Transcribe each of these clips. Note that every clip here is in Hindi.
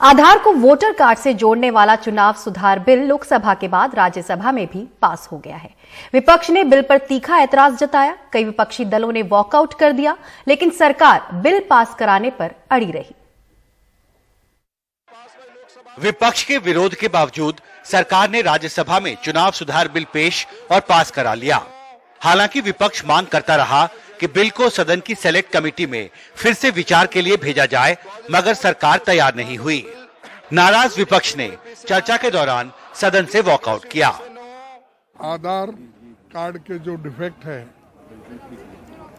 आधार को वोटर कार्ड से जोड़ने वाला चुनाव सुधार बिल लोकसभा के बाद राज्यसभा में भी पास हो गया है। विपक्ष ने बिल पर तीखा ऐतराज जताया। कई विपक्षी दलों ने वॉकआउट कर दिया, लेकिन सरकार बिल पास कराने पर अड़ी रही। विपक्ष के विरोध के बावजूद सरकार ने राज्यसभा में चुनाव सुधार बिल पेश और पास करा लिया। हालांकि विपक्ष मांग करता रहा कि बिल को सदन की सेलेक्ट कमेटी में फिर से विचार के लिए भेजा जाए, मगर सरकार तैयार नहीं हुई। नाराज विपक्ष ने चर्चा के दौरान सदन से वॉकआउट किया। आधार कार्ड के जो डिफेक्ट है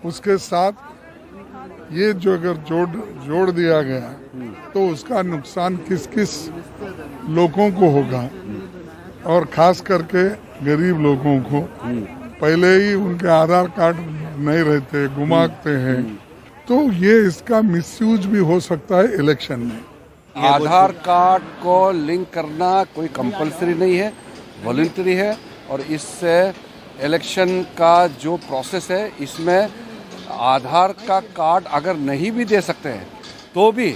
उसके साथ ये जो अगर जोड़ दिया गया तो उसका नुकसान किस किस लोगों को होगा, और खास करके गरीब लोगों को। पहले ही उनके आधार कार्ड नहीं रहते, गुमाते हैं, तो ये इसका मिसयूज भी हो सकता है इलेक्शन में। आधार कार्ड को लिंक करना कोई कंपलसरी नहीं है, वॉलंटरी है, और इससे इलेक्शन का जो प्रोसेस है इसमें आधार का कार्ड अगर नहीं भी दे सकते हैं तो भी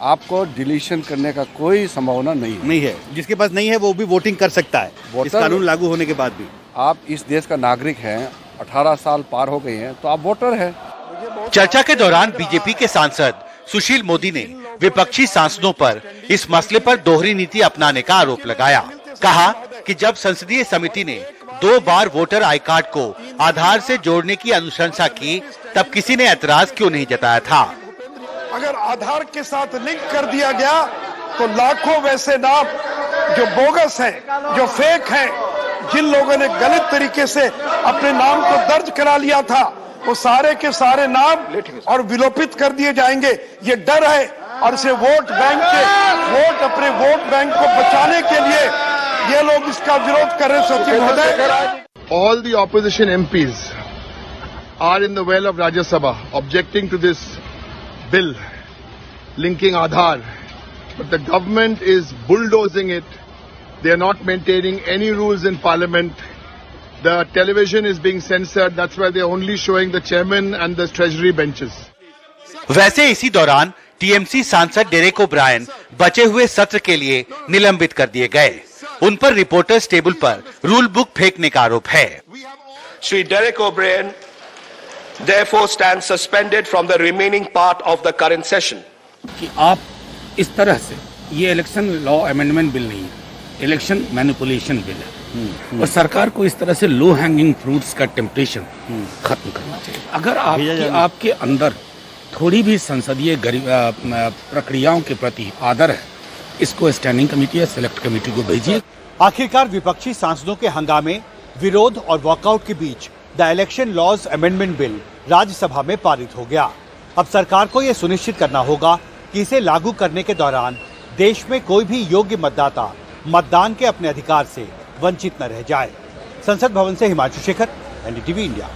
आपको डिलीशन करने का कोई संभावना नहीं है। जिसके पास नहीं है वो भी वोटिंग कर सकता है इस कानून लागू होने के बाद भी। आप इस देश का नागरिक हैं, 18 साल पार हो गए हैं तो आप वोटर हैं। चर्चा के दौरान बीजेपी के सांसद सुशील मोदी ने विपक्षी सांसदों पर इस मसले पर दोहरी नीति अपनाने का आरोप लगाया। कहा कि जब संसदीय समिति ने 2 बार वोटर आई कार्ड को आधार से जोड़ने की अनुशंसा की, तब किसी ने ऐतराज क्यों नहीं जताया था। अगर आधार के साथ लिंक कर दिया गया तो लाखों वैसे नाम जो बोगस हैं, जो फेक हैं, जिन लोगों ने गलत तरीके से अपने नाम को दर्ज करा लिया था, वो सारे के सारे नाम और विलोपित कर दिए जाएंगे। ये डर है, और इसे अपने वोट बैंक को बचाने के लिए ये लोग इसका विरोध कर रहे। सचिव महोदय, All the opposition MPs are in the well of Rajya Sabha objecting to this bill linking Aadhaar, but the government is bulldozing it. They are not maintaining any rules in Parliament. The television is being censored. That's why they are only showing the chairman and the treasury benches. वैसे इसी दौरान टीएमसी सांसद डेरेक ओब्रायन बचे हुए सत्र के लिए निलंबित कर दिए गए। उन पर रिपोर्टर्स टेबल पर रूल बुक फेंकने का आरोप है। Sri Derek O'Brien therefore stands suspended from the remaining part of the current session. कि आप इस तरह से, ये इलेक्शन लॉ अमेंडमेंट बिल नहीं है, इलेक्शन मैनिपुलेशन बिल है, और सरकार को इस तरह से लो हैंगिंग फ्रूट्स का टेम्पटेशन खत्म करना चाहिए। अगर आपके अंदर थोड़ी भी संसदीय प्रक्रियाओं के प्रति आदर है, इसको स्टैंडिंग कमेटी या सिलेक्ट कमेटी को भेजिए। आखिरकार विपक्षी सांसदों के हंगामे, विरोध और वॉकआउट के बीच the election laws amendment bill Rajya Sabha में पारित हो गया। अब सरकार को यह सुनिश्चित करना होगा कि इसे लागू करने के दौरान देश में कोई भी योग्य मतदाता मतदान के अपने अधिकार से वंचित न रह जाए। संसद भवन से हिमांशु शेखर, एनडीटीवी इंडिया।